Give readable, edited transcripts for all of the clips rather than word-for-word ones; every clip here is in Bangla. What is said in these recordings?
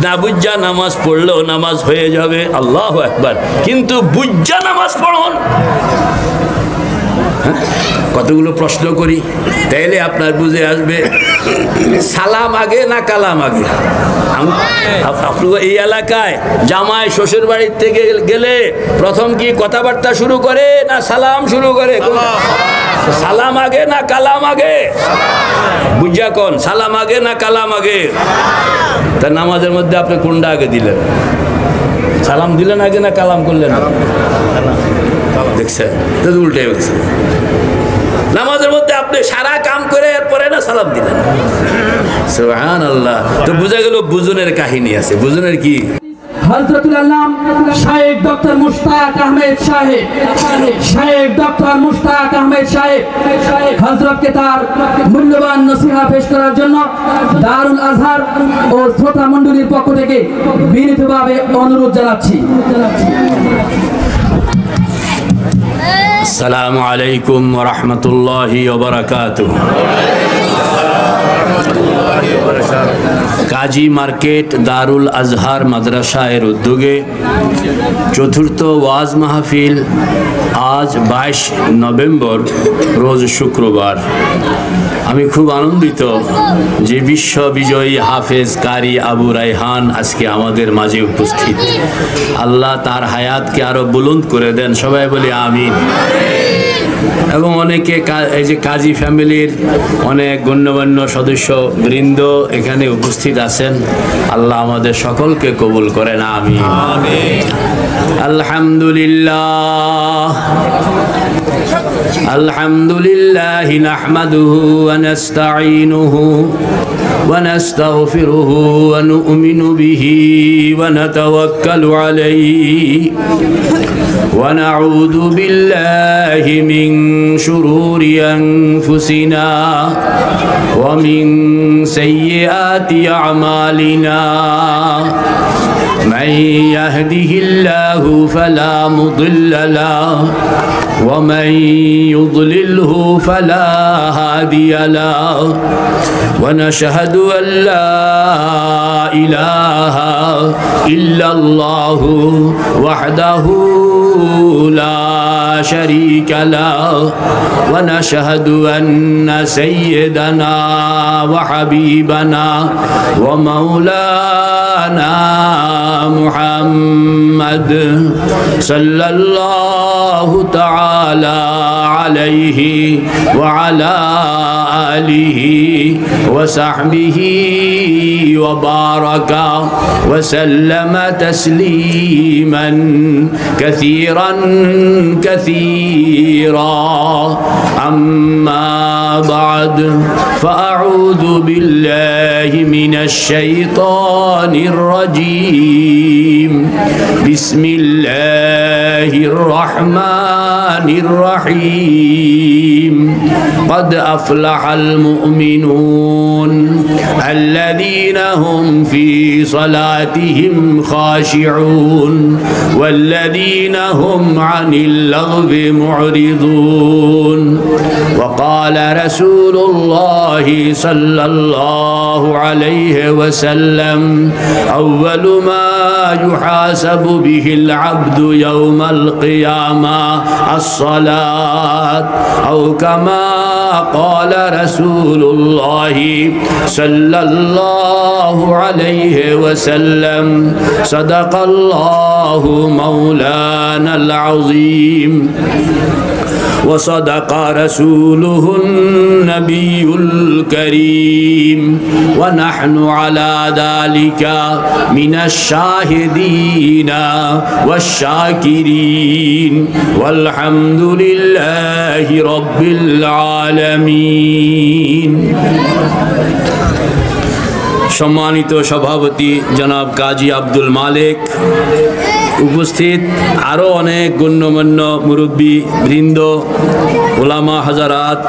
না বুঝা নামাজ পড়লেও নামাজ হয়ে যাবে, আল্লাহু আকবার। কিন্তু বুঝা নামাজ পড়ুন। কতগুলো প্রশ্ন করি, তাইলে আপনার বুঝে আসবে সালাম আগে না কালাম আগে। আপনার এই এলাকায় জামাই শ্বশুর বাড়ির থেকে গেলে প্রথম কি কথাবার্তা শুরু করে না সালাম শুরু করে? সালাম আগে না কালাম আগে? বুঝা কোন, সালাম আগে না কালাম আগে? তা নামাজের মধ্যে আপনি কোনটা আগে দিলেন? সালাম দিলেন আগে না কালাম করলেন? দেখছেন তো উল্টে গেছে। নামাজের মধ্যে আপনি সারা কাম করে এরপরে না সালাম দিলেন। সুবহানাল্লাহ। তো বুঝা গেল বুজুনের কাহিনী আছে। বুজুনের কি? হযরতুল আল্লাম শায়েখ ডক্টর মুশতাক আহমেদ সাহেব, শায়েখ ডক্টর মুশতাক আহমেদ সাহেব হযরতকে তার মূল্যবান নসিহা পেশ করার জন্য দারুল আজহার ও শ্রোতা মণ্ডলীর পক্ষ থেকে বিনীতভাবে অনুরোধ জানাচ্ছি। আসসালামু আলাইকুম ওয়া রাহমাতুল্লাহি ওয়া বারাকাতুহু। কাজী মার্কেট দারুল আজহার মাদ্রাসা এর উদ্যোগে চতুর্থ ওয়াজ মাহফিল আজ 22 নভেম্বর রোজ শুক্রবার। আমি খুব আনন্দিত যে বিশ্ব বিজয়ী হাফেজ কারি আবু রায়হান আজকে আমাদের মাঝে উপস্থিত। আল্লাহ তার হায়াতকে আরো বুলন্দ করে দেন, সবাই বলি আমিন। এবং অনেকে এই যে কাজী ফ্যামিলির অনেক গণ্যমান্য সদস্য বৃন্দ এখানে উপস্থিত আছেন, আল্লাহ আমাদের সকলকে কবুল করেন, আমিন। আলহামদুলিল্লাহ আলহামদুলিল্লাহ নাহমাদুহু ওয়া নাস্তাঈনুহু ওয়া নাস্তাগফিরুহু ওয়া নু'মিনু বিহি ওয়া নাতাওয়াক্কালু আলাইহি ওয়া নাউযু বিল্লাহি মিন শুরুরি আনফুসিনা ওয়া মিন সাইয়্যাতি আমালিনা। من يهده الله فلا مضل له ومن يضلله فلا هادي له ونشهد أن لا إله إلا الله وحده لا شريك له ونشهد أن سيدنا وحبيبنا ومولانا محمد صلى الله تعالى عليه وعلى آله وصحبه وبارك وسلم تسليما كثيرا كثيرا. أما بعد فأعوذ بالله من الشيطان الرجيم. بسم الله الرحمن الرحيم. قد أفلح المؤمنون الذين هم في صلاتهم خاشعون والذين هم عن اللغو معرضون. وقال رسول الله صلى الله عليه وسلم أول ما يحاسب به العبد يوم القيامة الصلاة أو كما قال رسول الله صلى الله عليه وسلم. صدق الله مولانا العظيم وصدق رسوله النبي الكريم ونحن على ذلك من الشاهدين والشاكرين والحمد لله رب العالمين. সম্মানিত সভাপতি জনাব কাজী আব্দুল মালিক, উপস্থিত আরও অনেক গণ্যমান্য মুরব্বী বৃন্দ, ওলামা হাজারাত,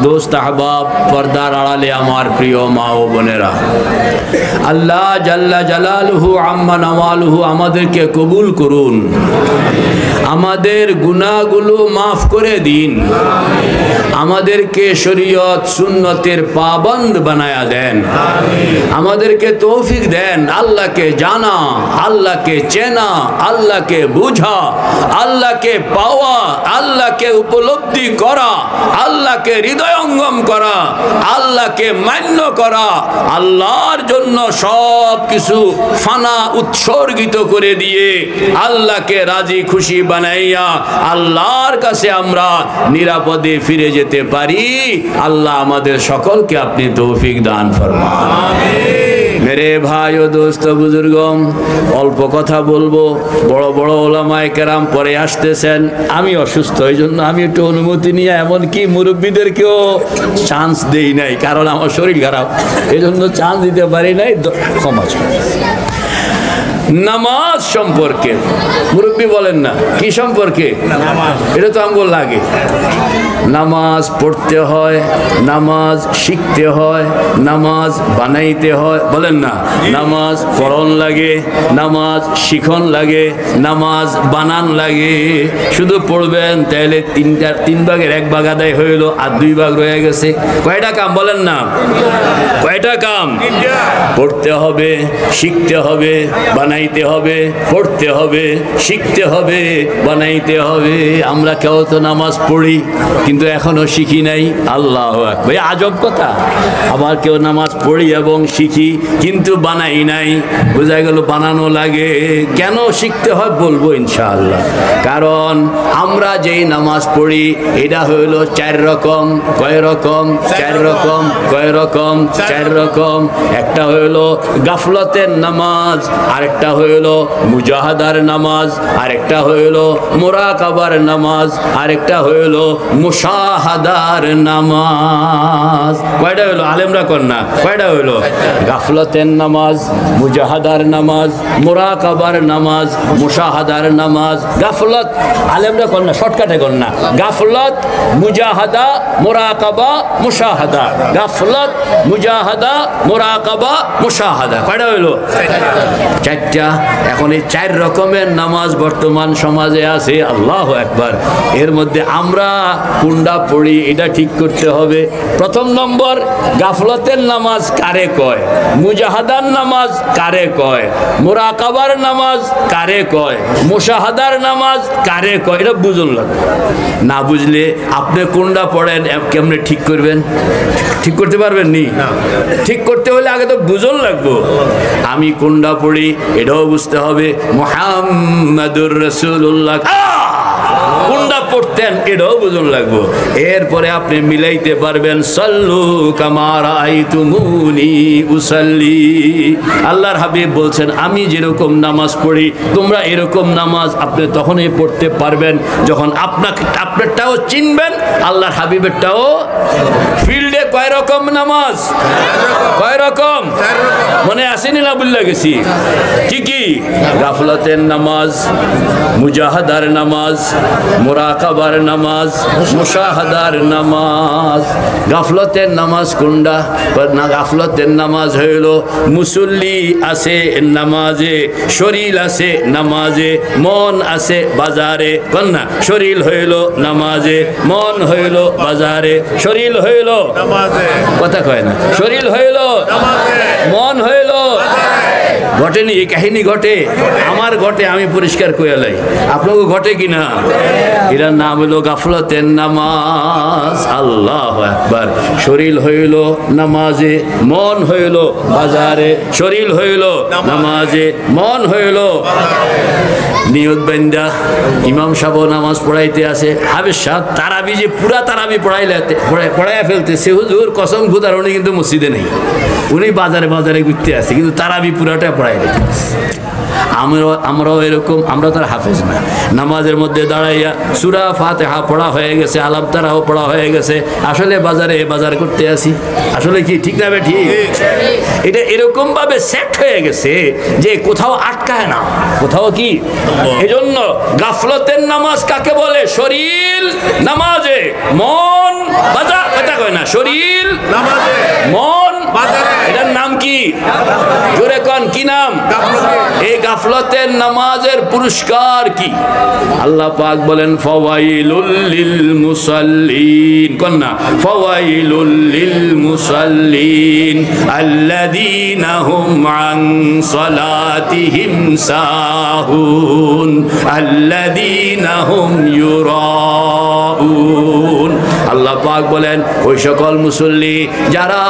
দোস্ত আহবাব, পর্দার আড়ালে আমার প্রিয় মা ও বোনেরা, আল্লাহ জাল্লা জালালুহু আম্মা নওয়ালুহু আমাদেরকে কবুল করুন, আমাদের গুনাহগুলো মাফ করে দিন, আমাদেরকে শরীয়ত সুন্নতের পাবন্দ বানায়া দেন, আমাদের আমাদেরকে তৌফিক দেন আল্লাহকে জানা, আল্লাহকে চেনা, আল্লাহকে বুঝা, আল্লাহকে পাওয়া, আল্লাহকে উপলব্ধি করা, আল্লাহকে হৃদয়ঙ্গম করা, আল্লাহকে মান্য করা, আল্লাহর জন্য সব কিছু ফানা উৎসর্গিত করে দিয়ে আল্লাহকে রাজি খুশি বানাইয়া আল্লাহর কাছে আমরা নিরাপদে ফিরে যেতে পারি। আল্লাহ আমাদের সকলকে আপনি তৌফিক দান ফরমান। মেরে ভাই ও দোস্ত বুজুর্গম, অল্প কথা বলবো, বড় বড় ওলামায়ে কেরাম পরে আসতেছেন। আমি অসুস্থ, এই জন্য আমি একটু অনুমতি নিয়ে এমনকি মুরব্বীদেরকেও চান্স দেই নাই, কারণ আমার শরীর খারাপ, এই জন্য চান্স দিতে পারি নাই, ক্ষমা চাই। নামাজ সম্পর্কে মুরব্বী বলেন না, কি সম্পর্কে? এটা তো আমগো লাগে। নামাজ পড়তে হয়, নামাজ শিখতে হয়, নামাজ বানাইতে হয়, বলেন না? নামাজ পড়ন লাগে, নামাজ শিখন লাগে, নামাজ বানান লাগে। শুধু পড়বেন তাহলে তিন ভাগের এক ভাগ আদায় হইল, আর 2 ভাগ রয়ে গেছে। কয়টা কাম বলেন না? কয়টা কাম? পড়তে হবে, শিখতে হবে, বানাইতে হবে, পড়তে হবে, শিখতে হবে, বানাইতে হবে। আমরা কেউ তো নামাজ পড়ি কিন্তু এখনো শিখি নাই। আল্লাহু আকবার, ভাই আজব কথা। আবার কেউ নামাজ পড়ি এবং শিখি কিন্তু বানাই নাই। বোঝা গেল বানানো লাগে। কেন শিখতে হয় বলবো ইনশাআল্লাহ। কারণ আমরা যেই নামাজ পড়ি এটা হইল 4 রকম। কয় রকম? 4 রকম। কয় রকম? 4 রকম। একটা হইল গাফলতের নামাজ, আরেকটা হইল মুজাহাদার নামাজ, আরেকটা হইল মুরাকাবার নামাজ, আরেকটা হইল মুশাহাদার নামাজ। কয়টা হইল? আলেমরা কর না, কয়টা হইল? গাফলতের নামাজ, মুজাহাদার নামাজ, মুরাকাবার নামাজ, মুশাহাদার নামাজ। গাফলত আলেমরা কর না, শর্টকাটে কর না। গাফলত, মুজাহাদা, মুরাকাবা, মুশাহাদা। গাফলত, মুজাহাদা, মুরাকাবা, মুশাহাদা। কয়টা হইল? 4টা। এখন এই 4 রকমের নামাজ বর্তমান সমাজে আছে। আল্লাহু আকবার। এর মধ্যে আমরা কোনটা পড়ি এটা ঠিক করতে হবে। প্রথম নম্বর, গাফলতের নামাজ কারে কয়? মুজাহাদার নামাজ কারে কয়? মুরাকাবার নামাজ কারে কয়? মুশাহাদার নামাজ কারে কয়? এটা বুঝুন লাগবে। না বুঝলে আপনি কোনটা পড়েন কেমনে ঠিক করবেন? ঠিক করতে পারবেন নি? ঠিক করতে হলে আগে তো বুঝুন লাগবো। আমি কোনটা পড়ি এটাও বুঝতে হবে। মুহাম্মাদুর রাসূলুল্লাহ কোনটা পড়তেন এটাও বুঝুন লাগবো। এরপরে আপনি মিলাইতে পারবেন। সাল্লু কামা রাআইতুমুনি উসাল্লি। আল্লাহর হাবিব বলছেন আমি যেরকম নামাজ পড়ি তোমরা এরকম নামাজ আপনি তখনই পড়তে পারবেন যখন আপনারটাও চিনবেন, আল্লাহর হাবিবেরটাও। ফিল্ডে কয় রকম নামাজ? কয় রকম? মনে আসেনি না? বুঝলে গেছি। কি কি? গাফলতের নামাজ, মুজাহাদার নামাজ, মুরাকাবার নামাজ, মুশাহাদার নামাজ। গাফলতের নামাজ কোনটা? না, গাফলতের নামাজ হইল মুসল্লি আছে নামাজে, শরীর আছে নামাজে, মন আছে বাজারে। কন্যা শরীর হইল নামাজে, মন হইল বাজারে। শরীর হইল নামাজে, কথা কয় না। শরীর হইল নামাজে, মন হইল ঘটেনি। এই কাহিনী ঘটে, আমার ঘটে, আমি পরিষ্কার করে লাই। আপনাকে ঘটে কিনা? এটার নাম হইল গাফলতের নামাজ। আল্লাহু আকবার। শরীর হইল নামাজে, মন হইল বাজারে। শরীর হইল নামাজে, মন হইল। নিয়ত বান্দা ইমাম সাহেব নামাজ পড়াইতে আসে। হাফেজ সাহেব তারাবি যে পুরা তারাবি পড়াইয়া ফেলতেছে, হুজুর কসম খুদার উনি কিন্তু মসজিদে নেই, উনি বাজারে বাজারে ঘুরতে আসে, কিন্তু তারাবি পুরাটা পড়াই রেখে। আমরাও এরকম, আমরা তার হাফেজ না। নামাজের মধ্যে দাঁড়াইয়া সূরা ফাতিহা পড়া হয়ে গেছে, আলাপ তারাও পড়া হয়ে গেছে, আসলে বাজারে বাজার করতে আসি। আসলে কি ঠিক না? ঠিক। এটা এরকম ভাবে সেট হয়ে গেছে যে কোথাও আটকায় না, কোথাও কি। এজন্য গাফলতের নামাজ কাকে বলে? শরীর নামাজে, মন বাজার, কথা কয় না। শরীর নামাজে, মন এটার নাম কি? জোরে কোন কি নাম? এই গাফলতের নামাজের পুরস্কার কি? আল্লাহ পাক বলেন ফাওয়াইলুল লিল মুসাল্লিন, কোন না? ফাওয়াইলুল লিল মুসাল্লিন আল্লাযীনা হুম আন সালাতিহিম সাহুন আল্লাযীনা হুম ইউরাউন। আল্লাহ পাক বলেন ওই সকল মুসল্লি যারা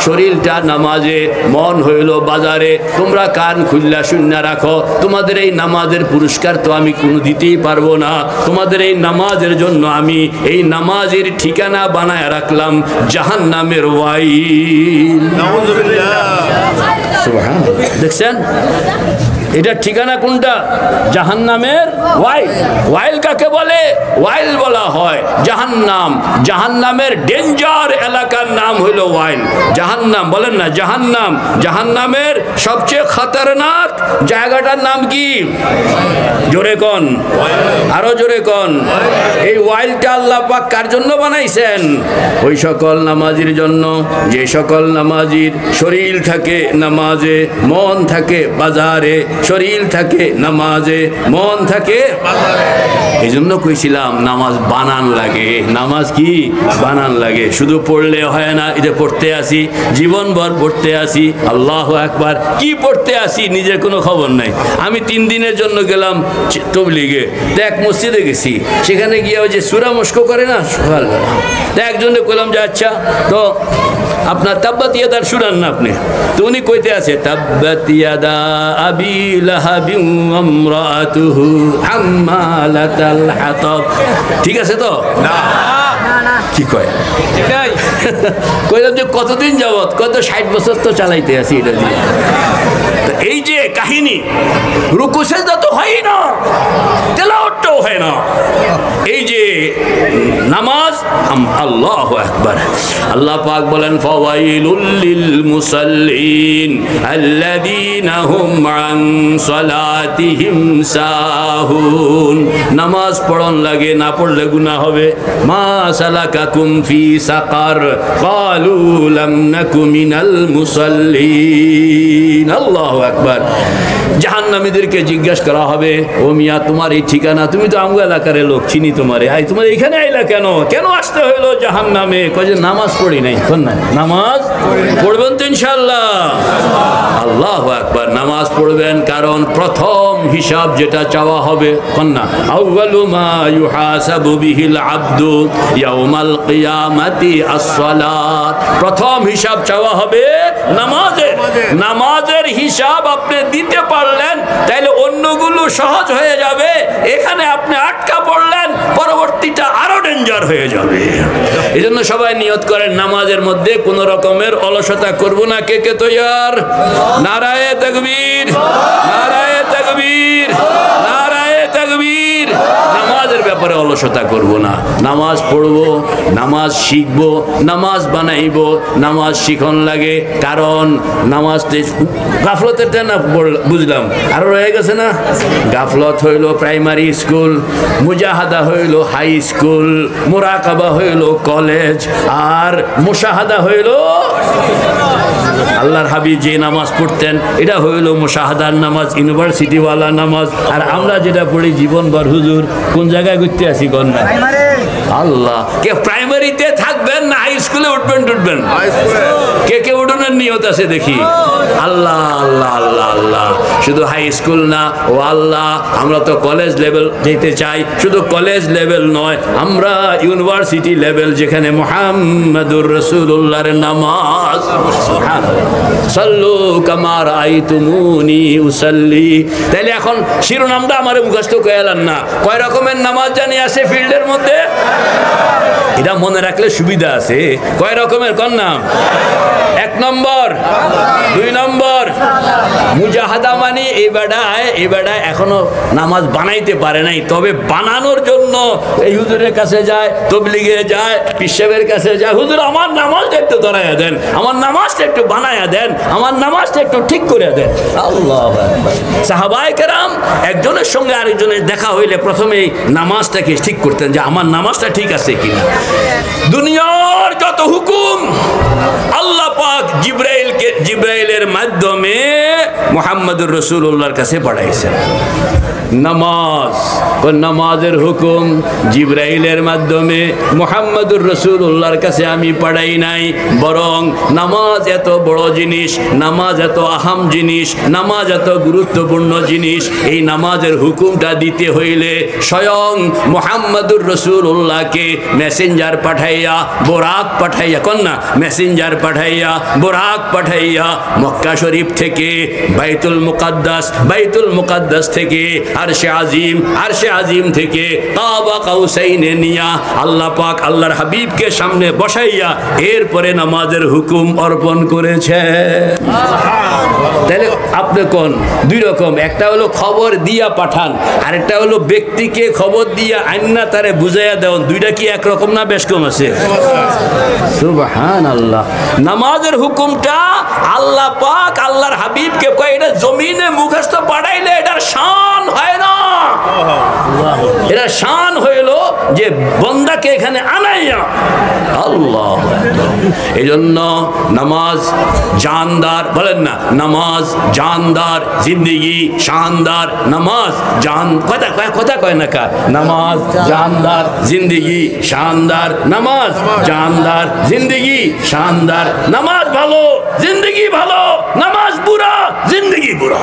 শরীরটা নামাজে, মন হইল বাজারে, তোমরা কান খুল্লা শূন্য রাখো। তোমাদের এই নামাজের পুরস্কার তো আমি কোনো দিতেই পারবো না। তোমাদের এই নামাজের জন্য আমি এই নামাজের ঠিকানা বানায় রাখলাম জাহান্নামের ওয়াইল। সুবহানাল্লাহ। দেখছেন এটার ঠিকানা কোনটা? জাহান্নামের ওয়াইল। ওয়াইল কাকে বলে? ওয়াইল বলা হয় জাহান্নাম। জাহান্নামের ডেঞ্জার এলাকার নাম হইল ওয়াইল। জাহান্নাম বলেন না, জাহান্নাম। জাহান্নামের সবচেয়ে খতরনাক জায়গাটার নাম কি? জোরে কোন, আরো জোরে কোন। এই ওয়াইলটা আল্লাহ পাক কার জন্য বানাইছেন? ওই সকল নামাজির জন্য যে সকল নামাজির শরীর থাকে নামাজে, মন থাকে বাজারে। শরীর থাকে নামাজে, মন থাকে বাজারে। এই জন্য কইছিলাম নামাজ বানান লাগে। নামাজ কি? বানান লাগে। শুধু পড়লে হয় না। এটা পড়তে আসি, জীবনভর পড়তে আসি। আল্লাহু আকবার। কি পড়তে আসি নিজের কোনো খবর নাই। আমি 3 দিনের জন্য গেলাম তবলিগে, তো এক মসজিদে গেছি। সেখানে গিয়ে ওই যে সূরা মস্ক করে না সকালবেলা, তো একজনে কইলাম যে আচ্ছা তো আপনার তাব্বাত ইয়াদার শুনান না আপনি। তো উনি কইতে আছে তাব্বাত ইয়াদা আবি লাহাবিন ওয়া ইমরাতুহু হাম্মালাতাল হাতাব। ঠিক আছে তো? না। কি কয়? কইলাম যে কতদিন যাবত? কত 60 বছর তো চালাইতে আছি এটা দিয়ে। তো এই যে কাহিনী, রুকু সিজদা তো হয় না, তেলাওয়াতও হয় না। এই যে নামাজ, আল্লাহু আকবার। আল্লাহ পাক বলেন ফাওয়াইলুল লিল মুসাল্লিন আল্লাযীনা হুম আন সালাতিহিম সাহুন। নামাজ পড়ন লাগে, না পড়লে গুনাহ হবে। মা সালাকাকুম ফি সাকার ক্বালু লাম নাকু মিনাল মুসাল্লিন। আল্লাহু আকবার। জাহান্নামীদেরকে জিজ্ঞাসা করা হবে, ও মিয়া তোমার এই ঠিকানা? তুমি তো আমগো এলাকার লোক, চিনি তোমারে। আই তোমার এখানে আইলা কেন? কেন আসতে হইলো জাহান্নামে? কয় যে নামাজ পড়ি নাই। কোন না? নামাজ পড়বেন তো ইনশাআল্লাহ। আল্লাহু আকবার। নামাজ পড়বেন, কারণ প্রথম হিসাব যেটা চাওয়া হবে, কোন না? আউয়ালু মা ইউহাসাবু বিহিল আবদু ইয়াউমাল কিয়ামাতি আস-সালাত। প্রথম হিসাব চাওয়া হবে নামাজের। নামাজের হিসাব আপনি দিতে পারলেন তাইলে অন্যগুলো সহজ হয়ে যাবে। এখানে আপনি আটকা পড়লেন, পরবর্তীটা আরো ডেঞ্জার হয়ে যাবে। এই জন্য সবাই নিয়ত করেন নামাজের মধ্যে কোন রকমের অলসতা করব না। কে কে তৈয়ার? নারায়ে তাকবীর, নারায়ে তাকবীর, নারায়ে তাকবীর। নামাজের ব্যাপারে অলসতা করব না। নামাজ পড়বো, নামাজ শিখবো, নামাজ বানাইবো। নামাজ শিখন লাগে, কারণ নামাজ গাফলতের না বুঝলাম আরো রয়ে গেছে না। গাফলত হইল প্রাইমারি স্কুল, মুজাহাদা হইল হাই স্কুল, মুরাকাবা হইল কলেজ, আর মুশাহাদা হইল আল্লাহর হাবিব যে নামাজ পড়তেন এটা হইল মুশাহাদার নামাজ, ইউনিভার্সিটিওয়ালা নামাজ। আর আমরা যেটা পড়ি জীবনভর, হুজুর কোন জায়গায় ঘুরতে আসি কোন না? আল্লাহ। কে প্রাইমারিতে থাকবেন না হাই স্কুলে উঠবেন? উঠবেন। কে কে উঠনের নিয়ত আছে দেখি? আল্লাহ আল্লাহ আল্লাহ আল্লাহ। শুধু হাই স্কুল না, ও আল্লাহ আমরা তো কলেজ লেভেল যেতে চাই। শুধু কলেজ লেভেল নয়, আমরা ইউনিভার্সিটি লেভেল, যেখানে মুহাম্মাদুর রাসূলুল্লাহর নামাজ। সাল্লু কামা রাআইতুমুনি উসাল্লি। তাইলে এখন শিরোনামটা আমারে মুখস্থ কইলাম না। কয় রকমের নামাজ জানি আছে ফিল্ডের মধ্যে? এটা মনে রাখলে সুবিধা আছে। কয় রকমের? কোন নাম? 1 নম্বর, 2 নম্বর মুজাহাদা। মানে এই বেড়ায় এখনো নামাজ বানাইতে পারে নাই, তবে বানানোর জন্য এই হুজুরের কাছে যায়, তবলিগে যায়, পিসাবের কাছে যায়। হুজুর আমার নামাজটা একটু ধরাইয়া দেন, আমার নামাজটা একটু বানাইয়া দেন, আমার নামাজটা একটু ঠিক করে দেন। আল্লাহু আকবার। সাহাবায়ে কেরাম একজনের সঙ্গে আরেকজনের দেখা হইলে প্রথমেই নামাজটাকে ঠিক করতেন যে আমার নামাজটা ঠিক আছে কিনা। দুনিয়ার যত হুকুম আল্লাহ পাক জিব্রাইলের মাধ্যমে মুহাম্মদুর রাসূলুল্লাহর কাছে পাঠাইছেন। নামাজের হুকুম জিব্রাইলের মাধ্যমে মুহাম্মদুর রাসূলুল্লাহর কাছে আমি পাঠাই নাই, বরং নামাজ এত বড় জিনিস, নামাজ এত আহাম জিনিস, নামাজ এত গুরুত্বপূর্ণ জিনিস, এই নামাজের হুকুমটা দিতে হইলে স্বয়ং মুহাম্মদুর রাসূলুল্লাহকে মেসেঞ্জার পাঠাইয়া, বোরাক পাঠাইয়া, কন্যা মেসেঞ্জার পাঠাইয়া, বোরাক পাঠাইয়া মক্কা শরীফ থেকে বাইতুল মুকাদ্দাস থেকে আরশে আজিম থেকে কাবা কাউসাইনে নিয়া আল্লাহ পাক আল্লাহর হাবিবকে সামনে বসাইয়া এরপরে নামাজের হুকুম অর্পণ করেছে। তাহলে আপনি কোন দুই রকম, একটা হলো খবর দিয়া পাঠান, আরেকটা হলো ব্যক্তিকে খবর দিয়া আইনা তারে বুঝাইয়া দেওয়ান। দুইটা কি একরকম না বেশ কম আছে? সুবহানাল্লাহ। নামাজের হুকুমটা আল্লাহ পাক আল্লাহর হাবিবকে কয় এটা জমিনে মুখস্থ পাঠাইলে এটার শান হয় না, এটা শান হইল যে বন্দাকে এখানে আনাইয়া। আল্লাহ, এই জন্য নামাজ জানদার, বলেন না, নামাজ জানদার, জিন্দেগি শানদার। নামাজ জান কথা কয় না কা, নামাজ জানদার, জিন্দেগি শানদার। নামাজ জানদার, জিন্দেগি শানদার। নামাজ ভালো, জিন্দেগি ভালো, নামাজ বুরা, জিন্দেগি বুরা।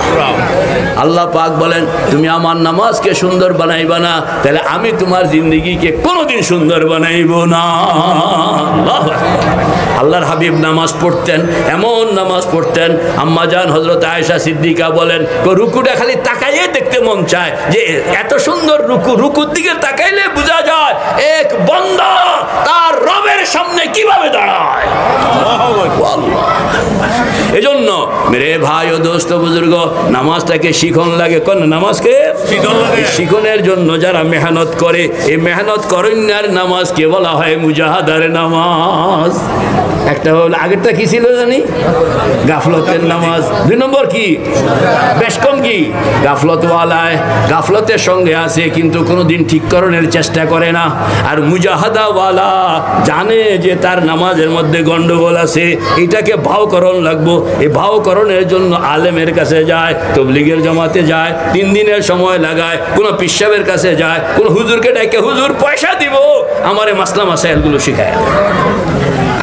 আল্লাহ পাক বলেন তুমি আমার নামাজকে সুন্দর বানাইবা না, তাহলে আমি তোমার জিন্দেগিকে কোনোদিন সুন্দর বানাইব না। আল্লাহর হাবিব নামাজ পড়তেন, এমন নামাজ পড়তেন, আম্মা জান হযরত আয়েশা সিদ্দিকা বলেন রুকুটা খালি তাকাইয়ে দেখতে মন চায় যে এত সুন্দর রুকুর দিকে তাকাইলে বোঝা যায় এক বান্দা তার রবের সামনে কিভাবে দাঁড়ায়। এজন্য মেরে ভাই ও দোস্ত বুজুর্গ, নামাজটাকে শিখন লাগে, কোন নামাজকে শিখনের জন্য যারা মেহনত করে, এই মেহনত করন্যার নামাজকে বলা হয় মুজাহাদার নামাজ। একটা হলো আগেরটা কি ছিল জানি, গাফলতের নামাজ। দুই নম্বর কি, বেশ কম কি, গাফলতওয়ালায় গাফলতের সঙ্গে আছে কিন্তু কোনোদিন ঠিককরণের চেষ্টা করে না। আর মুজাহাদাওয়ালা জানে যে তার নামাজের মধ্যে গন্ডগোল আছে, এটাকে ভাওকরণ লাগবো। এই ভাওকরণের জন্য আলেমের কাছে যায়, তবলিগের জামাতে যায়, 3 দিনের সময় লাগায়, কোনো পিসাবের কাছে যায়, কোনো হুজুরকে ডাকে হুজুর পয়সা দিব আমারে মাসলা মাসাইলগুলো শিখায়।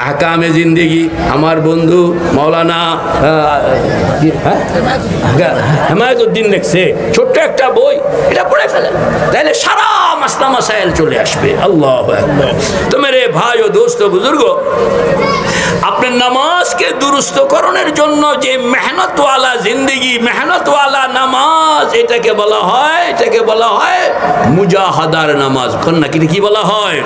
আহকামে জিন্দেগি আমার বন্ধু মাওলানা হেমায়েতুদ্দিন লিখছে, ছোট্ট একটা বই, এটা পড়ে ফেলেন, তাহলে সারা মাসলা মাসাইল চলে আসবে। আল্লাহু আকবার। তো মেরে ভাই ও দোস্ত বুজুর্গ, আপনার নামাজকে দুরুস্তকরণের জন্য যে মেহনতওয়ালা জিন্দেগি, মেহনতওয়ালা নামাজ, এটাকে বলা হয় মুজাহাদার নামাজ। কন্যা কি বলা হয়?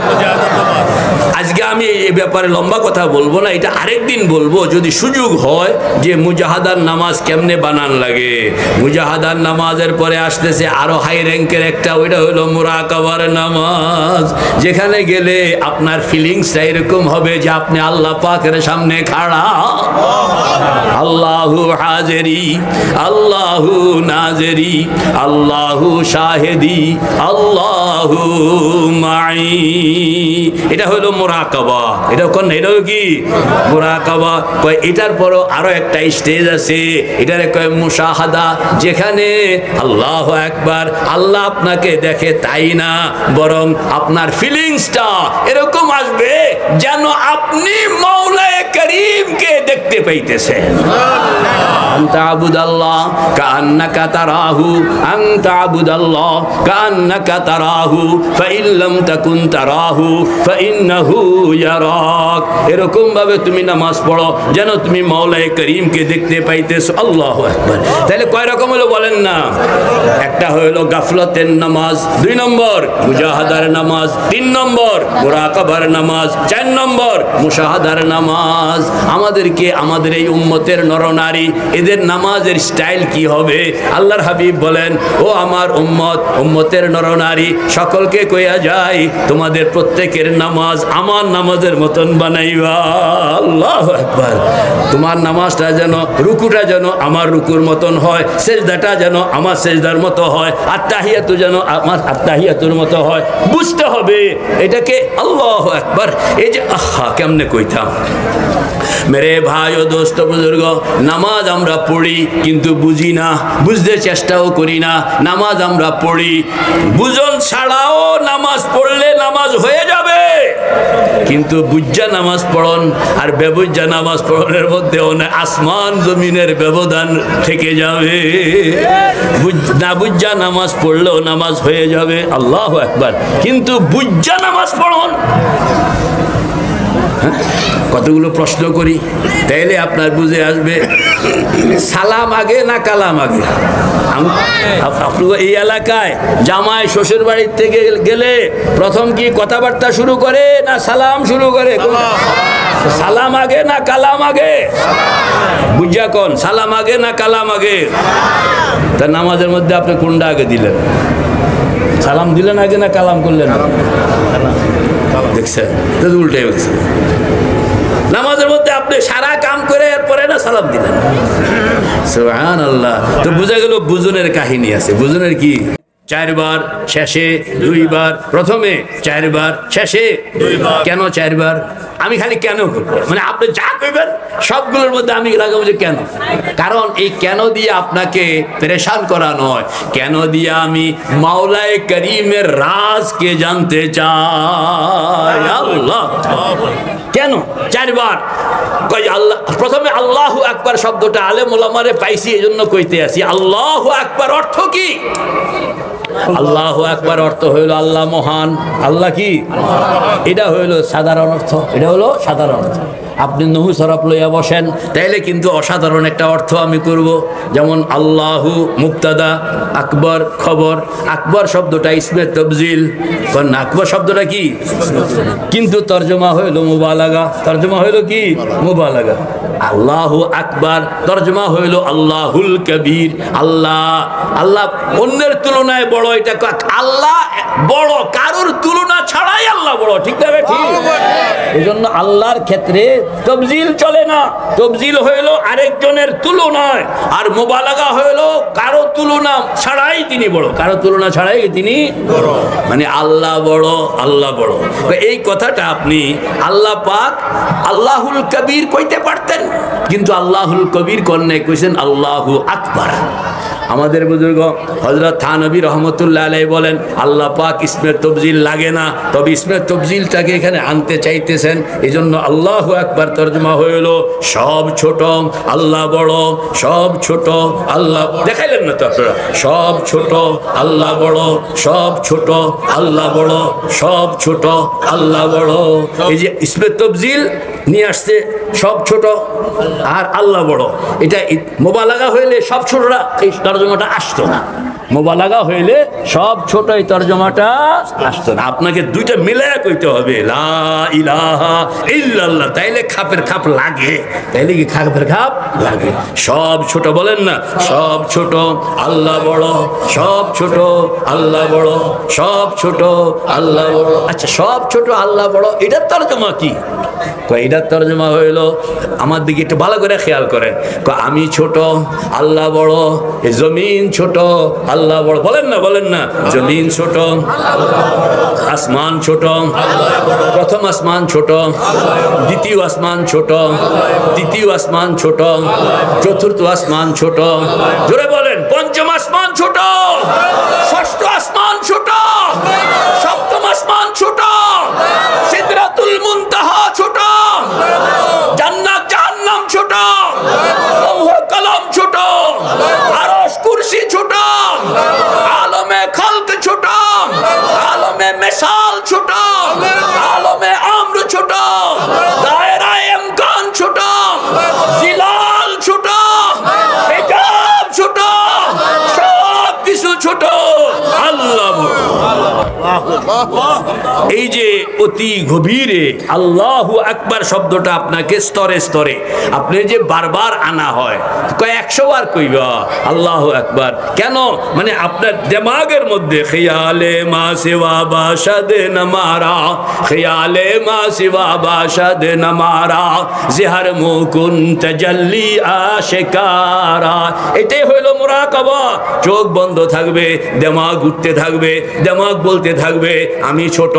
আজকে আমি এই ব্যাপারে লম্বা কথা বলবো না, এটা আরেকদিন বলবো যদি সুযোগ হয় যে মুজাহাদার নামাজ কেমনে বানান লাগে। মুজাহাদার নামাজের পরে আসতেছে আরো হাই র্যাঙ্কের একটা, ওইটা হলো মুরাকাবার নামাজ, যেখানে গেলে আপনার ফিলিংসটা এরকম হবে যে আপনি আল্লাহ পাকের সামনে খাড়া। আল্লাহু হাজেরি, আল্লাহু নাজেরি, আল্লাহু শাহেদি, আল্লাহু মাই। এটা হলো মুরাকাবা। এটা কোন, এটাও কি মুরাকাবা। কয় এটার পরও আরো একটা স্টেজ আছে, এটারে কয় মুশাহাদা, যেখানে আল্লাহু আকবার, আল্লাহ আপনাকে দেখে তাই না, বরং আপনার ফিলিংসটা এরকম আসবে যেন আপনি মাওলায়ে করিমকে দেখতে পাইতেছেন। আনতা আবুদাল্লাহ কান্নাকা তারাহু, আনতা আবুদাল্লাহ কান্নাকা তারাহু, ফাইন লাম তাকুন তারাহু ফাইন্নাহু ইয়ারাক। এরকম ভাবে তুমি নামাজ পড়ো যেন তুমি মাওলায়ে করিমকে দেখতে পাইতেছো। আল্লাহু আকবার। তাহলে কয় রকম হলো বলেন না? একটা হলো গাফলতের নামাজ, 2 নম্বর মুজাহাদার নামাজ, 3 নম্বর মুরাকাবার নামাজ, 4 নম্বর মুশাহাদার নামাজ। নামাজ, আমাদেরকে আমাদের এই উম্মতের নরনারী এদের নামাজের স্টাইল কি হবে? আল্লাহর হাবিব বলেন, ও আমার উম্মতের নরনারী সকলকে কইয়া যায়, তোমাদের প্রত্যেকের নামাজ আমার নামাজের মতন বানাইবা। আল্লাহু আকবার। তোমার নামাজটা যেন, রুকুটা যেন আমার রুকুর মতন হয়, সেজদাটা যেন আমার সেজদার মতো হয়, আত্তাহিয়াতু যেন আমার আত্তাহিয়াতুর মতো হয়। বুঝতে হবে এটাকে। আল্লাহু আকবার। এই যে কেমনে কইতাম মেরে ভাই ও দোস্ত বুজুর্গ, নামাজ আমরা পড়ি কিন্তু বুঝি না, বুঝতে চেষ্টাও করি না। নামাজ আমরা পড়ি, বুঝন ছাড়াও নামাজ পড়লে নামাজ হয়ে যাবে, কিন্তু বুজ্জা নামাজ পড়ন আর বেবুজ্জা নামাজ পড়নের মধ্যে অনেক আসমান জমিনের ব্যবধান থেকে যাবে। না বুজ্জা নামাজ পড়লেও নামাজ হয়ে যাবে, আল্লাহু আকবার, কিন্তু বুজ্জা নামাজ পড়ন। কতগুলো প্রশ্ন করি, তাইলে আপনার বুঝে আসবে সালাম আগে না কালাম আগে। আপনার এই এলাকায় জামাই শ্বশুর বাড়ির থেকে গেলে প্রথম কি কথাবার্তা শুরু করে না সালাম শুরু করে? সালাম আগে না কালাম আগে? বুঝা কোন, সালাম আগে না কালাম আগে? তা নামাজের মধ্যে আপনি কোনটা আগে দিলেন? সালাম দিলেন আগে না কালাম করলেন? দেখছেন তো উল্টে গেছে। নামাজের মধ্যে আপনি সারা কাম করে এরপরে না সালাম দিলেন। সুবহানাল্লাহ। তো বুঝা গেল বুজনের কাহিনী আছে। বুজনের কি? 4 বার শেষে 2 বার, প্রথমে 4 বার শেষে 2 বার। কেন 4 বার? আমি খালি কেন করবো, মানে আপনি যা কইবেন সবগুলোর মধ্যে আমি লাগাবো যে কেন। কারণ এই কেন দিয়ে আপনাকে পেরেশান করা নয়, কেন দিয়ে আমি মাওলায়ে করিমের রাজকে জানতে চাই। আল্লাহ কেন 4 বার? আল্লাহ প্রথমে আল্লাহু আকবার শব্দটা আলেম ওলামারে পাইছি, এই জন্য কইতে আছি। আল্লাহু আকবার অর্থ কি? আল্লাহু আকবার অর্থ হইল আল্লাহ মহান। আল্লাহ কি? এটা হইল সাধারণ অর্থ, এটা হলো সাধারণ অর্থ। আপনি নহু সরফ লইয়া বসেন, তাইলে কিন্তু অসাধারণ একটা অর্থ আমি করব। যেমন আল্লাহু মুক্তাদা, আকবর খবর। আকবর শব্দটা ইসমে তফজিল, কারণ আকবর শব্দটা কি? কিন্তু তর্জমা হইল মুবালাগা। তর্জমা হইল কি? মুবালাগা। আল্লাহু আকবার তর্জমা হইল আল্লাহুল কবির। আল্লাহ, আল্লাহ অন্যের তুলনায় বড়। এটা আল্লাহ বড়, কারোর তুলনা ছাড়াই আল্লাহ বড়। ঠিক না? ঠিক। এই জন্য আল্লাহর ক্ষেত্রে তফজিল চলে না। তফজিল হইল আরেকজনের তুলনায়, আর মুবালাগা হইল কারো তুলনা ছাড়াই তিনি বড়, কারো তুলনা ছাড়াই তিনি বড়। মানে আল্লাহ বড়, আল্লাহ বড়। এই কথাটা আপনি আল্লাহ পাক আল্লাহুল কবির কইতে পারতেন, কিন্তু আল্লাহুল কবির কন্যায় কইছেন আল্লাহু আকবার। আমাদের বুজুর্গ হযরত থানবী রহমতুল্লাহ আলাইহি বলেন, আল্লাহ পাক ইসমে তফজিল লাগে না, তবে ইসমে তফজিলটাকে এখানে আনতে চাইতেছেন। এই জন্য আল্লাহু আকবার তর্জমা হইল সব ছোট আল্লাহ বড়, সব ছোট আল্লাহ। দেখাইলেন না তো আপনারা? সব ছোট আল্লাহ বড়, সব ছোট আল্লাহ বড়, সব ছোট আল্লাহ বড়। এই যে ইসমে তফজিল নিয়ে আসছে, সব ছোট আর আল্লাহ বড়। এটা মুবালাগা হইলে সব ছোটরা এই তর্জমাটা আসতো না। মুবালাগা হইলে সব ছোট এই তর্জমাটা আসতো না। আপনাকে দুইটা মিলায়া কইতে হবে, লা ইলাহা ইল্লাল্লাহ। তাইলে খাপের খাপ লাগে, তাইলে কি খাপের খাপ লাগে। সব ছোট বলেন না, সব ছোট আল্লাহ বড়, সব ছোট আল্লাহ বড়, সব ছোট আল্লাহ বড়। আচ্ছা, সব ছোট আল্লাহ বড়, এটার তর্জমা কি? এটার তর্জমা হইল, আমার দিকে একটু ভালো করে খেয়াল করেন। আমি ছোট আল্লাহ বড়, জমিন ছোট আল্লাহ বড়। বলেন না, বলেন না। জমিন ছোট, আসমান ছোট, প্রথম আসমান ছোট, দ্বিতীয় আসমান ছোট, তৃতীয় আসমান ছোট, চতুর্থ আসমান ছোট। জোরে বলেন। পঞ্চম আসমান ছোট, ষষ্ঠ আসমান ছোট, সপ্তম আসমান ছোট, সিদরাতুল মুনতাহা ছোট, জান্নাত জাহান্নাম ছোট, লৌহ কলম ছোট, আরশ কুরসি ছোট, আলমে খালক ছোট, আলমে মিসাল ছোট, আলমে আমর ছোট, দায়রায়ে ইমকান ছোট, জিলাল ছোট, হিজাব ছোট, এই যে অতি গভীরে আল্লাহু আকবার শব্দটা আপনাকে স্তরে স্তরে আপনি যে বারবার আনা হয়, কয় 100 বার কইবা আল্লাহু আকবার। কেন? মানে আপনার দিমাগের মধ্যে খেয়ালে মা সিওয়া বাশাদ নামারা, খেয়ালে মা সিওয়া বাশাদ নামারা, জিহার মুকুন তাজাল্লি আশিকারা। এটাই হইল মুরাকাবা। চোখ বন্ধ থাকবে, দিমাগ উঠতে থাকবে, দিমাগ বলতে থাকবে আমি ছোট,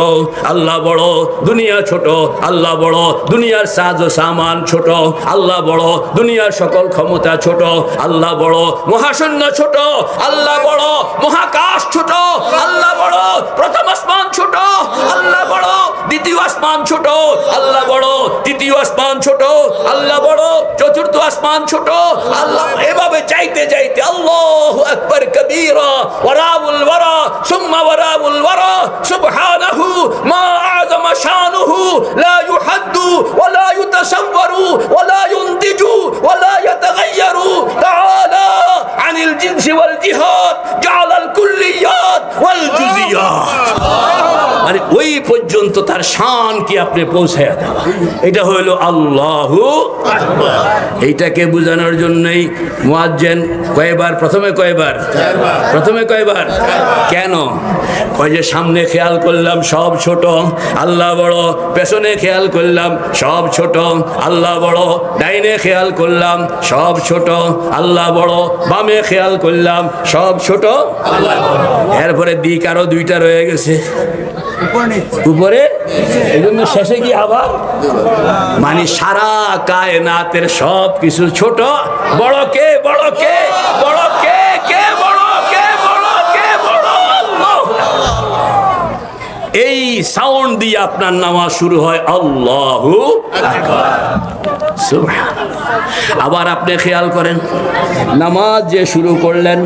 আল্লাহ বড়, দুনিয়া ছোট, আল্লাহ বড়, দুনিয়ার সাজ সামান ছোট, আল্লাহ বড়, দুনিয়ার সকল ক্ষমতা ছোট, আল্লাহ বড়, মহাশূন্য ছোট, আল্লাহ বড়, মহাকাশ ছোট, আল্লাহ বড়, প্রথম আসমান ছোট, আল্লাহ বড়, দ্বিতীয় আসমান ছোট, আল্লাহ বড়, তৃতীয় আসমান ছোট, আল্লাহ বড়, চতুর্থ আসমান ছোট, আল্লাহ। এভাবে চাইতে চাইতে আল্লাহু আকবার কবীরা ওয়ারাউল ওয়ারা সুম্মা ওয়ারাউল ওয়ারা সুবহানাহু মা আযমা শানুহু লা ইউহাদ্দু ওয়া লা ইউতাসাওয়ারু ওয়া লা ইউনতিজু ওয়া লা ইয়াতাগায়্যারু তাআলা আনিল জিনসি ওয়াল জিহাদ জাআলাল কুল্লিয়াত ওয়াল জুজিয়াত। মানে ওই পর্যন্ত তার শান কি আপনি পৌঁছায়া দেওয়া, এটা হলো আল্লাহু আকবার। এইটাকে বোঝানোর জন্যই মুয়াজ্জিন কয়বার, প্রথমে কয়বার, প্রথমে কয়বার, কেন? কয় যে সামনে খেয়াল করলাম সব ছোট, আল্লাহ বড়, পেছনে খেয়াল করলাম সব ছোট, আল্লাহ বড়, ডাইনে খেয়াল করলাম সব ছোট, আল্লাহ বড়, বামে খেয়াল করলাম সব ছোট, আল্লাহ বড়। এরপরে দিক আরো দুইটা রয়ে গেছে উপরে, এই জন্য শেষে কি আবার মানে সারা কায়নাতের সব কিছু ছোট, বড় কে, বড় কে, বড় কে, কে বড়, কে বড়, কে বড়, আল্লাহ। এই সাউন্ড দিয়ে আপনার নামাজ শুরু হয় আল্লাহু আকবার, সুবহানাল্লাহ। আবার আপনি খেয়াল করেন নামাজ যে শুরু করলেন,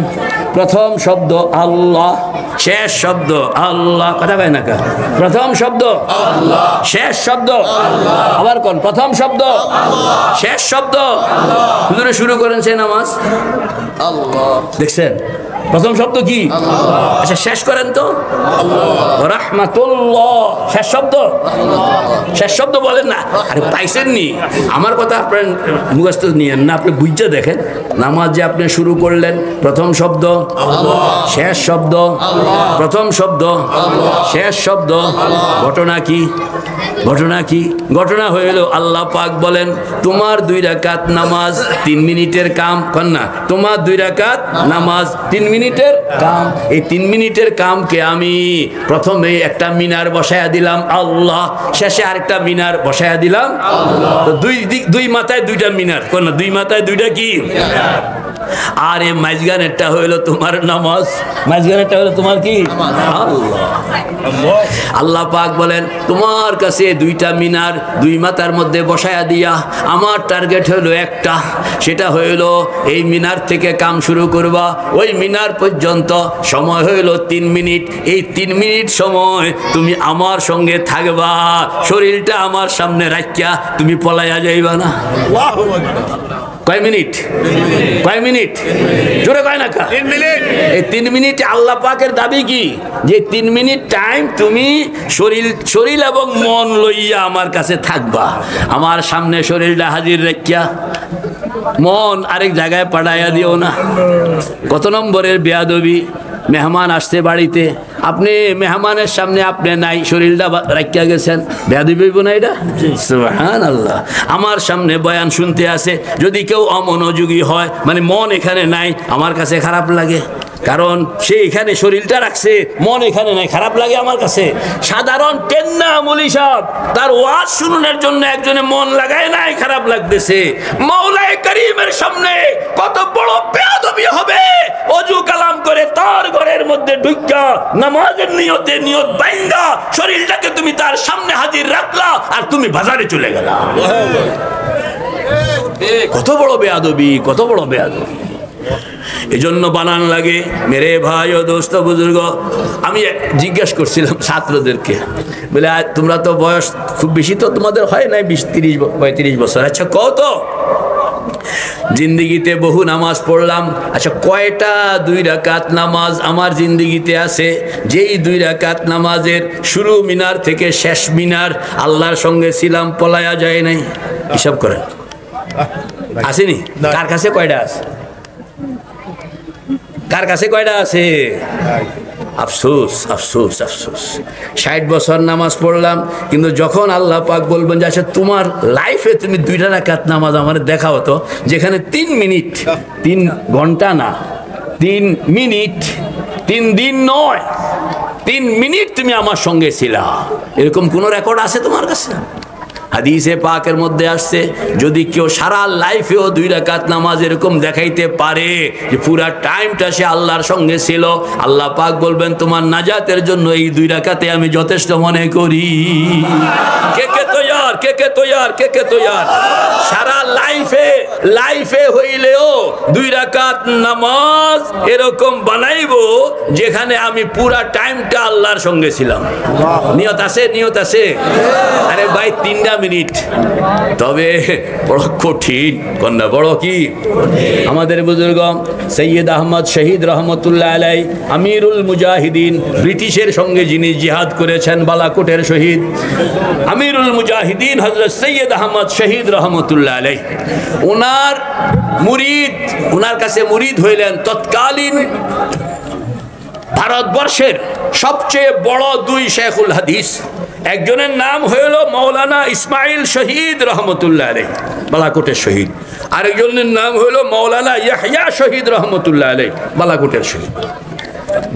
প্রথম শব্দ আল্লাহ, শেষ শব্দ আল্লাহ, কথা কয় না কা, প্রথম শব্দ আল্লাহ, শেষ শব্দ আল্লাহ, আবার কোন প্রথম শব্দ আল্লাহ, শেষ শব্দ আল্লাহ। হুজুরে শুরু করেন সেই নামাজ আল্লাহ, দেখছেন প্রথম শব্দ কি আল্লাহ, আচ্ছা শেষ করেন তো আল্লাহ, রাহমাতুল্লাহ, শেষ শব্দ আল্লাহ, শেষ শব্দ বলেন না। আরে পাইছেন নি আমার কথা, আপনার মুখস্থ নিয়েন না, আপনি বুঝতে দেখেন নামাজ যে আপনি শুরু করলেন, প্রথম শব্দ আল্লাহ, শেষ শব্দ আল্লাহ, প্রথম শব্দ আল্লাহ, শেষ শব্দ আল্লাহ। ঘটনা কি, ঘটনা কি? ঘটনা হইল আল্লাহ পাক বলেন তোমার 2 রাকাত নামাজ 3 মিনিটের কাম, কন্যা তোমার 2 রাকাত নামাজ 3 মিনিটের কাম। এই 3 মিনিটের কামকে আমি প্রথমে একটা মিনার বসায়া দিলাম আল্লাহ, শেষে আরেকটা মিনার বসায়া দিলাম আল্লাহ। তো দুই মাথায় 2টা মিনার, কন্যা 2 মাথায় 2টা কি, আর এই মাঝখানেরটা হইল তোমার নামাজ, মাঝখানেরটা হইল তোমার কি আল্লাহ। আল্লাহ পাক বলেন তোমার কাছে 2টা মিনার 2 মাথার মধ্যে বসায়া দিয়া আমার টার্গেট হইল একটা, সেটা হইল এই মিনার থেকে কাম শুরু করবা, ওই মিনার পর্যন্ত সময় হইল 3 মিনিট। এই 3 মিনিট সময় তুমি আমার সঙ্গে থাকবা, শরীরটা আমার সামনে রাখিয়া তুমি পলাইয়া যাইবা না। কয় মিনিট, কয় মিনিট, জোরে কয় না কা, 3 মিনিট। এই 3 মিনিটে আল্লাহ পাকের দাবি কি, যে 3 মিনিট টাইম তুমি শরীর এবং মন লইয়া আমার কাছে থাকবা, আমার সামনে শরীরটা হাজির রাখিয়া মন আরেক জায়গায় পাঠাইয়া দিও না। কত নম্বরের বেয়াদবি, মেহমান আসছে বাড়িতে, আপনি মেহমানের সামনে আপনি নাই, শরীরটা রাখিয়া গেছেন, বেয়াদবি হইব না এটা? সুবহানাল্লাহ। আমার সামনে বয়ান শুনতে আসে, যদি কেউ অমনোযোগী হয়, মানে মন এখানে নাই, আমার কাছে খারাপ লাগে, কারণ সে এখানে শরীরটা রাখছে, মন এখানে নাই, খারাপ লাগে আমার কাছে। সাধারণ টেন্না মৌলী সাহেব তার ওয়াজ শুনানোর জন্য একজনে মন লাগায় নাই, খারাপ লাগতেছে। মাওলায়ে কারীমের সামনে কত বড় বেয়াদবি হবে, ওযু কালাম করে তার ঘরের মধ্যে ঢুকা নামাজের নিয়তে নিয়ত বাইন্দা শরীরটাকে তুমি তার সামনে হাজির রাখলা, আর তুমি বাজারে চলে গেলা। কত বড় বেয়াদবি, কত বড় বেয়াদবি। এজন্য বানান লাগে মেরে ভাই ও দোস্ত বুজুর্গ। আমি জিজ্ঞেস করছিলাম ছাত্রদেরকে, বলে তোমরা তো বয়স খুব বেশি তো তোমাদের হয় নাই, 20-30-35 বছর, আচ্ছা কত জিন্দিগিতে বহু নামাজ পড়লাম, আচ্ছা কয়টা 2 রাকাত নামাজ আমার জিন্দিগিতে আছে যেই 2 রাকাত নামাজের শুরু মিনার থেকে শেষ মিনার আল্লাহর সঙ্গে ছিলাম, পলায়া যায় নাই? হিসাব করেন, আসেনি? কার কাছে কয়টা আছে? কার কাছে কয়টা আছে? আফসোস আফসোস আফসোস। 60 বছর নামাজ পড়লাম, কিন্তু যখন আল্লাহ পাক বলবেন যে আচ্ছা তোমার লাইফে তুমি 2 রাকাত নামাজ আমার দেখাও তো, যেখানে 3 মিনিট, 3 ঘন্টা না, 3 মিনিট, 3 দিন নয়, 3 মিনিট তুমি আমার সঙ্গে ছিলা, এরকম কোন রেকর্ড আছে তোমার কাছে? হাদিসে পাকের মধ্যে আসছে যদি কেউ সারা লাইফেও 2 রাকাত নামাজ এরকম দেখাইতে পারে যে পুরা টাইমটা সে আল্লাহর সঙ্গে ছিল, আল্লাহ পাক বলবেন তোমার নাজাতের জন্য এই 2 রাকাতে আমি যথেষ্ট মনে করি। কে কে তৈয়ার, কে কে তৈয়ার, কে কে তৈয়ার? সারা লাইফে হইলেও 2 রাকাত নামাজ এরকম বানাইবো যেখানে আমি পুরা টাইমটা আল্লাহর সঙ্গে ছিলাম। নিয়ত আছে? নিয়ত আছে? আরে ভাই 3 মিনিট, তবে বড় কঠিন, কন্যা বড় কি? আমাদের বুজুর্গ সৈয়দ আহমদ শহীদ রহমতুল্লাহ আলাই, আমিরুল মুজাহিদিন, ব্রিটিশের সঙ্গে যিনি জিহাদ করেছেন, বালাকোটের শহীদ আমিরুল মুজাহিদিন হযরত সৈয়দ আহমদ শহীদ রহমতুল্লাহ আলাই, ওনার মুরিদ, ওনার কাছে মুরিদ হইলেন তৎকালীন ভারতবর্ষের সবচেয়ে বড় 2 শেখুল হাদিস। একজনের নাম হইল মৌলানা ইসমাইল শহীদ রহমতুল্লাহ আলাইহি, বালাকোটের শহীদ। আরেকজনের নাম হইল মৌলানা ইয়াহইয়া শহীদ রহমতুল্লাহ আলাইহি, বালাকোটের শহীদ।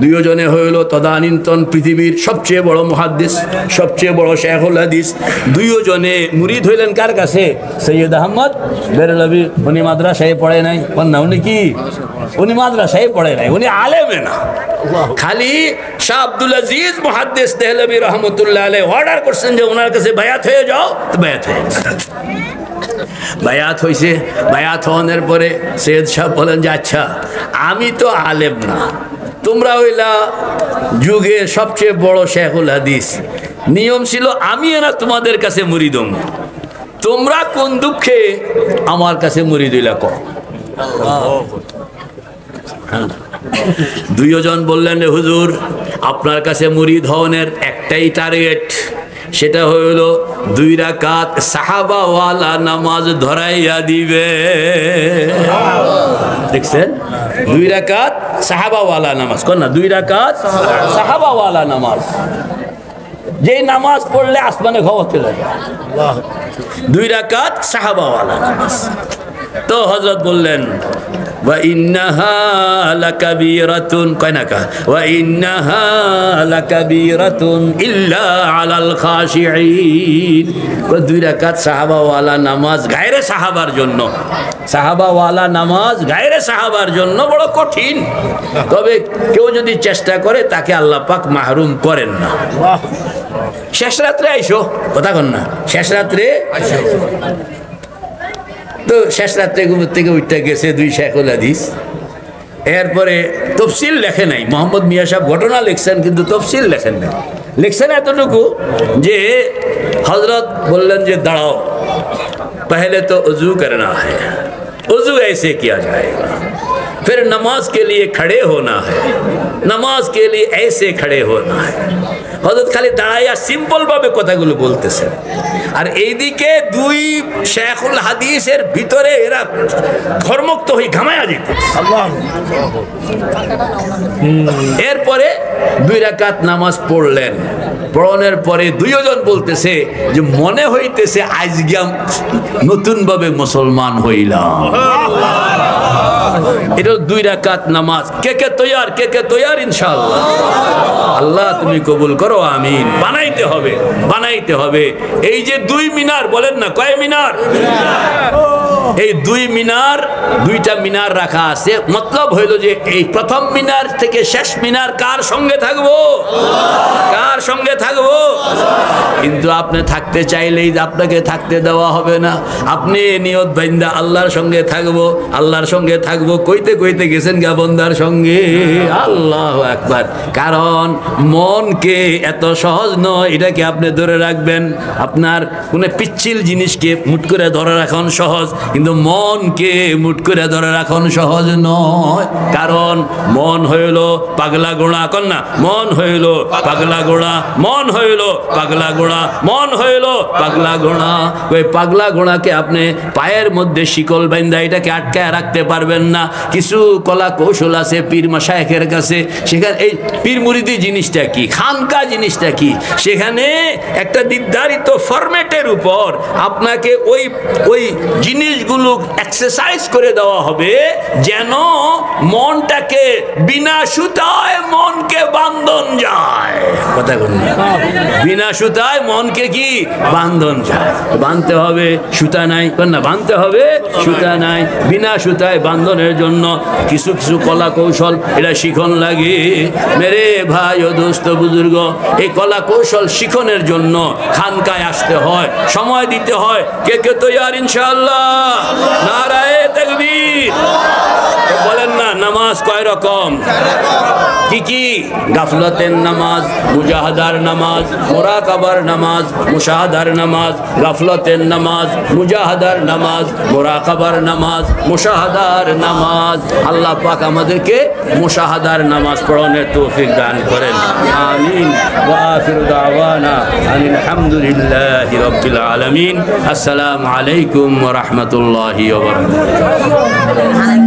2 জনে হইল তদানীন্তন পৃথিবীর সবচেয়ে বড় মুহাদ্দিস, সবচেয়ে বড় শেখুল হাদিস। 2 জনে মুরিদ হইলেন কার কাছে? সৈয়দ আহমদ বেরলভী। উনি মাদ্রাসায় পড়ে নাই, না উনি কি? উনি মাদ্রাসায় পড়ে নাই, উনি আলেমে না। খালি শাহ আব্দুল আজিজ মুহাদ্দিস দেহলভী রহমতুল্লাহ আলাইহি অর্ডার করছেন যে ওনার কাছে বায়াত হয়ে যাও, তো বায়াত হয়ে গেছে। বায়াত হয়েছে, বায়াত হওয়ার পরে সৈয়দ সাহেব বলেন যে আচ্ছা আমি তো আলেম না, তোমরা হইলা যুগের সবচেয়ে বড় শেখুল হাদিস, নিয়ম ছিল আমি না তোমাদের কাছে মুরিদ হম, তোমরা কোন দুঃখে আমার কাছে মুরিদ হইলা কও। 2 জন বললেন হুজুর আপনার কাছে মুরিদ হওয়ার একটাই টার্গেট, সেটা হইল 2 রাকাত সাহাবাওয়ালা নামাজ ধরাইয়া দিবে। দেখছেন? 2 রাকাত সাহাবাওয়ালা নামাজ, কোন না 2 রাকাত সাহাবাওয়ালা নামাজ, যে নামাজ পড়লে আসমানে খবর চলে যায়, 2 রাকাত সাহাবাওয়ালা নামাজ। তো হযরত বললেন ওয়া ইন্নাহা লাকাবীরাতুন, কয় না কা? ওয়া ইন্নাহা লাকাবীরাতুন ইল্লা আলাল খাশিঈন। 2 রাকাত সাহাবাওয়ালা নামাজ গায়রে সাহাবার জন্য, সাহাবাওয়ালা নামাজ গায়রে সাহাবার জন্য বড় কঠিন, তবে কেউ যদি চেষ্টা করে তাকে আল্লাহ পাক মাহরুম করেন না। শেষ রাত্রে আইসো, কথা কন না, শেষ রাত্রে আইসো। তো শেষ রাত্রে ঘুমের থেকে উঠতে গেছে 2 শেখুল হাদিস। এরপরে তফসিল লেখে নাই, মোহাম্মদ মিয়া সাহেব ঘটনা লিখছেন কিন্তু তফসিল লেখেন নাই। লিখছেন এতটুকু যে হজরত বললেন যে দাঁড়াও, पहले तो वजू करना है, वजू ऐसे किया जाएगा, फिर नमाज के लिए खड़े होना है, नमाज के लिए ऐसे खड़े होना है। হযরত খালি দাঁড়াইয়া সিম্পল ভাবে কথাগুলো বলতেছেন, আর এইদিকে 2 শেখুল হাদিসের ভিতরে এরা ধর্মুক্ত হয়ে ঘামায়া যেত। এরপরে 2 রাকাত নামাজ পড়লেন, পড়ানোর পরে 2 জন বলতেছে যে মনে হইতেছে আজকে নতুন ভাবে মুসলমান হইলাম। এটা 2 রাকাত নামাজ। কে কে তৈয়ার, কে কে তৈয়ার? ইনশাআল্লাহ আল্লাহ তুমি কবুল করো, আমিন। বানাইতে হবে, বানাইতে হবে। এই যে 2 মিনার বলেন না, কয় মিনার? এই 2 মিনার, 2টা মিনার রাখা আছে। মতলব হইল যে এই প্রথম মিনার থেকে শেষ মিনার কার সঙ্গে থাকবো? কার সঙ্গে থাকবো? কিন্তু আপনি থাকতে চাইলেই আপনাকে থাকতে দেওয়া হবে না। আপনি নিয়ত বাইন্দা আল্লাহর সঙ্গে থাকবো, আল্লাহর সঙ্গে থাকবো কইতে কইতে গেছেন গা বন্দার সঙ্গে। আল্লাহু আকবার। কারণ মনকে এত সহজ নয় এটাকে আপনি ধরে রাখবেন। আপনার কোনো পিচ্ছিল জিনিসকে মুট করে ধরে রাখন সহজ, কিন্তু মনকে মুট করে ধরে রাখন সহজ নয়, কারণ মন হইল পাগলা ঘোড়া, কন্যা মন হইল পাগলা ঘোড়া, মন হইল পাগলা ঘোড়া, মন হইল পাগলা ঘোড়া। ওই পাগলা ঘোড়াকে আপনি পায়ের মধ্যে শিকল বাইন্দা এটাকে আটকায় রাখতে পারবেন না। কিছু কলা কৌশল আছে পীর মাশায়েখের কাছে, সেখানে এই পীর মুরিদি জিনিসটা কি, খানকা জিনিসটা কি, সেখানে একটা নির্ধারিত ফরম্যাটের উপর আপনাকে ওই ওই জিনিসগুলো এক্সারসাইজ করে দেওয়া হবে যেন মনটাকে বিনা সুতায় মনকে বান্ধন যায়। কথা বলুন, বিনা সুতায় মনকে কি বান্ধন যায়, বাঁধতে হবে সুতা নাই, না বাঁধতে হবে সুতা নাই। বিনা সুতায় বান্ধনের জন্য কিছু কিছু কলা কৌশল এটা শিখন লাগে। মেরে ভাই ও দোস্ত বুজুর্গ, এই কলা কৌশল শিখনের জন্য খানকায় আসতে হয়, সময় দিতে হয়। কে কে তৈয়ার ইনশাআল্লাহ? নারায়ে তাকবীর। বলেন না, নামাজ কয় রকম, কি কি? গাফলতের নামাজ, মুজাহাদার নামাজ, মুরাকাবার নামাজ, মুশাহাদার নামাজ, গাফলতের নামাজ, মুজাহাদার নামাজ, মুরাকাবার নামাজ, মুশাহাদার নামাজ। আল্লাহ পাক আমাদেরকে মুশাহাদার নামাজ পড়ানোর তৌফিক দান করেন, আমিন। ওয়া আখিরু দাওয়ানা আনিল হামদুলিল্লাহি রাব্বিল আলামিন। আসসালামু আলাইকুম ওয়া রাহমাতুল্লাহি ওয়া বারাকাতুহু।